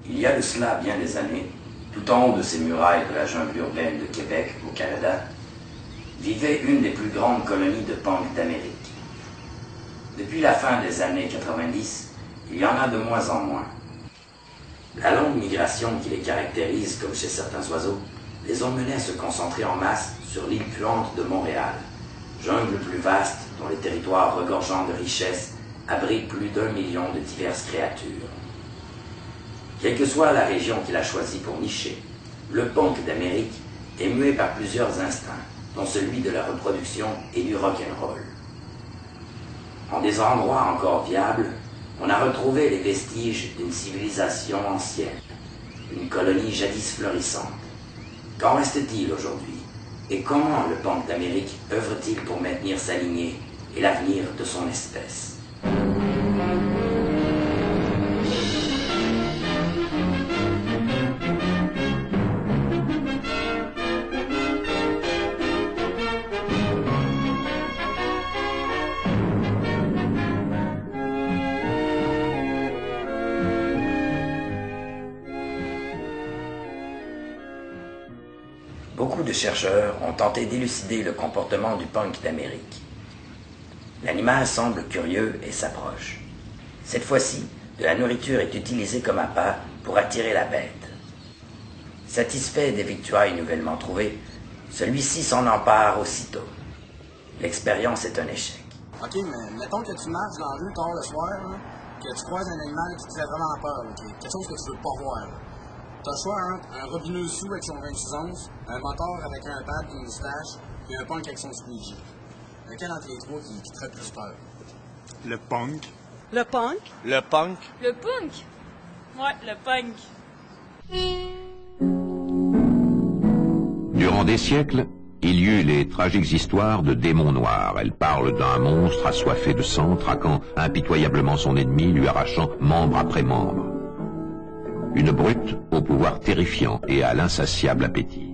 Il y a de cela bien des années, tout en haut de ces murailles de la jungle urbaine de Québec, au Canada, vivait une des plus grandes colonies de punks d'Amérique. Depuis la fin des années 90, il y en a de moins en moins. La longue migration qui les caractérise, comme chez certains oiseaux, les ont menés à se concentrer en masse sur l'île puante de Montréal, jungle plus vaste dont les territoires regorgeants de richesses abritent plus d'1 million de diverses créatures. Quelle que soit la région qu'il a choisie pour nicher, le punk d'Amérique est mué par plusieurs instincts, dont celui de la reproduction et du rock'n'roll. En des endroits encore viables, on a retrouvé les vestiges d'une civilisation ancienne, une colonie jadis florissante. Qu'en reste-t-il aujourd'hui? Et comment le punk d'Amérique œuvre-t-il pour maintenir sa lignée et l'avenir de son espèce? Beaucoup de chercheurs ont tenté d'élucider le comportement du punk d'Amérique. L'animal semble curieux et s'approche. Cette fois-ci, de la nourriture est utilisée comme appât pour attirer la bête. Satisfait des victuailles nouvellement trouvées, celui-ci s'en empare aussitôt. L'expérience est un échec. OK, mais mettons que tu marches dans la rue tard le soir, là, que tu croises un animal qui te fait vraiment peur, quelque chose que tu veux pas voir. T'as le choix entre un robineux sous avec son 26 onces, un moteur avec un pad et une moustache, et un punk avec son squeegee. Lequel entre les trois qui te ferait plus peur? Le punk. Le punk? Le punk. Le punk? Ouais, le punk. Durant des siècles, il y eut les tragiques histoires de démons noirs. Elles parlent d'un monstre assoiffé de sang, traquant impitoyablement son ennemi, lui arrachant membre après membre. Une brute au pouvoir terrifiant et à l'insatiable appétit.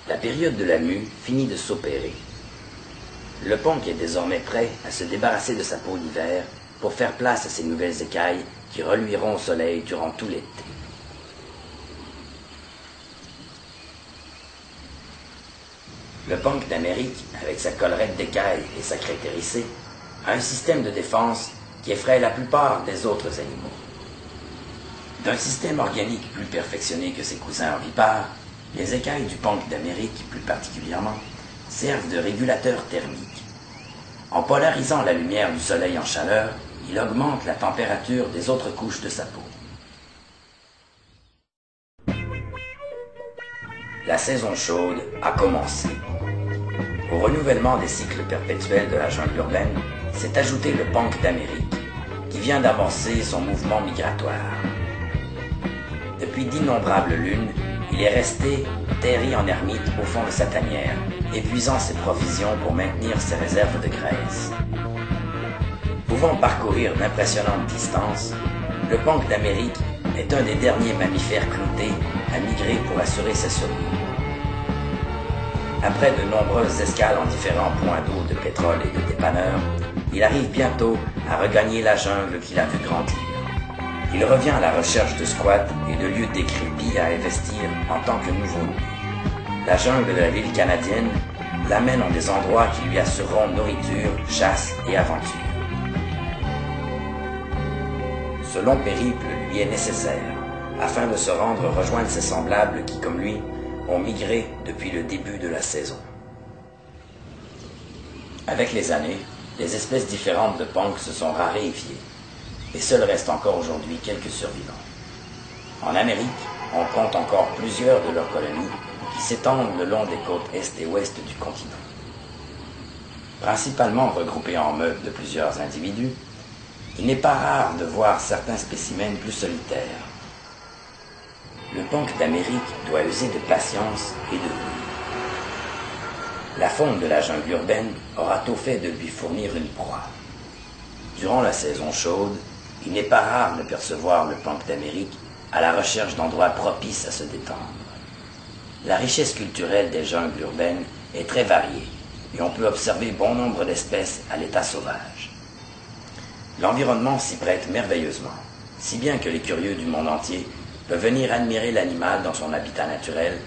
La période de la mue finit de s'opérer. Le punk est désormais prêt à se débarrasser de sa peau d'hiver pour faire place à ses nouvelles écailles qui reluiront au soleil durant tout l'été. Le punk d'Amérique, avec sa collerette d'écailles et sa crête hérissée, a un système de défense qui effraie la plupart des autres animaux. D'un système organique plus perfectionné que ses cousins ovipares, les écailles du punk d'Amérique, plus particulièrement, servent de régulateurs thermiques. En polarisant la lumière du soleil en chaleur, il augmente la température des autres couches de sa peau. La saison chaude a commencé. Au renouvellement des cycles perpétuels de la jungle urbaine, s'est ajouté le punk d'Amérique, qui vient d'amorcer son mouvement migratoire. Depuis d'innombrables lunes, il est resté terri en ermite au fond de sa tanière, épuisant ses provisions pour maintenir ses réserves de graisse. Pouvant parcourir d'impressionnantes distances, le punk d'Amérique est un des derniers mammifères cloutés à migrer pour assurer sa survie. Après de nombreuses escales en différents points d'eau de pétrole et de dépanneurs, il arrive bientôt à regagner la jungle qu'il a vu grandir. Il revient à la recherche de squats et de lieux décrépits à investir en tant que nouveau-né. La jungle de la ville canadienne l'amène en des endroits qui lui assureront nourriture, chasse et aventure. Ce long périple lui est nécessaire afin de se rendre rejoindre ses semblables qui, comme lui, ont migré depuis le début de la saison. Avec les années, les espèces différentes de punks se sont raréfiées et seuls restent encore aujourd'hui quelques survivants. En Amérique, on compte encore plusieurs de leurs colonies qui s'étendent le long des côtes est et ouest du continent. Principalement regroupés en meutes de plusieurs individus, il n'est pas rare de voir certains spécimens plus solitaires. Le punk d'Amérique doit user de patience et de goût. La faune de la jungle urbaine aura tôt fait de lui fournir une proie. Durant la saison chaude, il n'est pas rare de percevoir le punk d'Amérique à la recherche d'endroits propices à se détendre. La richesse culturelle des jungles urbaines est très variée et on peut observer bon nombre d'espèces à l'état sauvage. L'environnement s'y prête merveilleusement, si bien que les curieux du monde entier peuvent venir admirer l'animal dans son habitat naturel,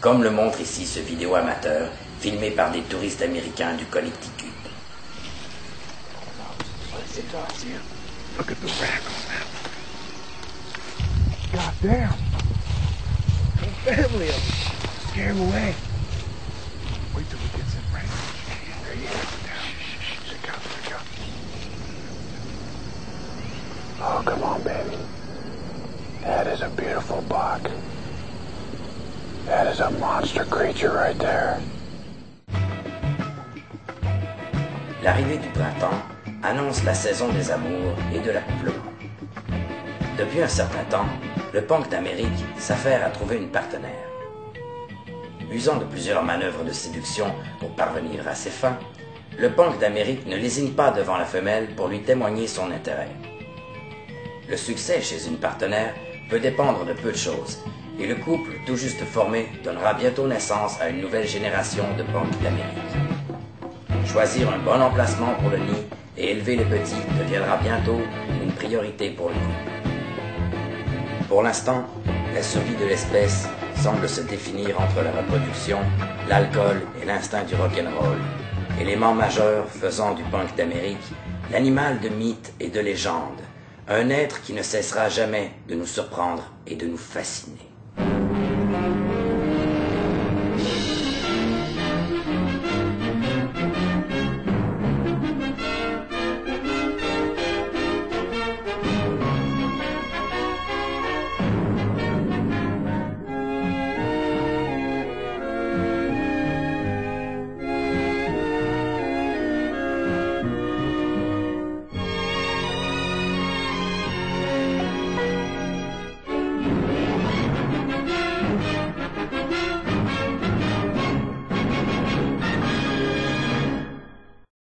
comme le montre ici ce vidéo amateur filmé par des touristes américains du Connecticut. Look at the rack on that. God damn. A family of them. Scare him away. Wait till he gets in range. There he is. Down. Check out, check out. Oh, come on, baby. That is a beautiful buck. That is a monster creature right there. L'arrivée du printemps annonce la saison des amours et de l'accouplement. Depuis un certain temps, le punk d'Amérique s'affaire à trouver une partenaire. Usant de plusieurs manœuvres de séduction pour parvenir à ses fins, le punk d'Amérique ne lésine pas devant la femelle pour lui témoigner son intérêt. Le succès chez une partenaire peut dépendre de peu de choses, et le couple tout juste formé donnera bientôt naissance à une nouvelle génération de punk d'Amérique. Choisir un bon emplacement pour le nid et élever les petits deviendra bientôt une priorité pour le couple. Pour l'instant, la survie de l'espèce semble se définir entre la reproduction, l'alcool et l'instinct du rock'n'roll, éléments majeurs faisant du punk d'Amérique l'animal de mythe et de légende, un être qui ne cessera jamais de nous surprendre et de nous fasciner.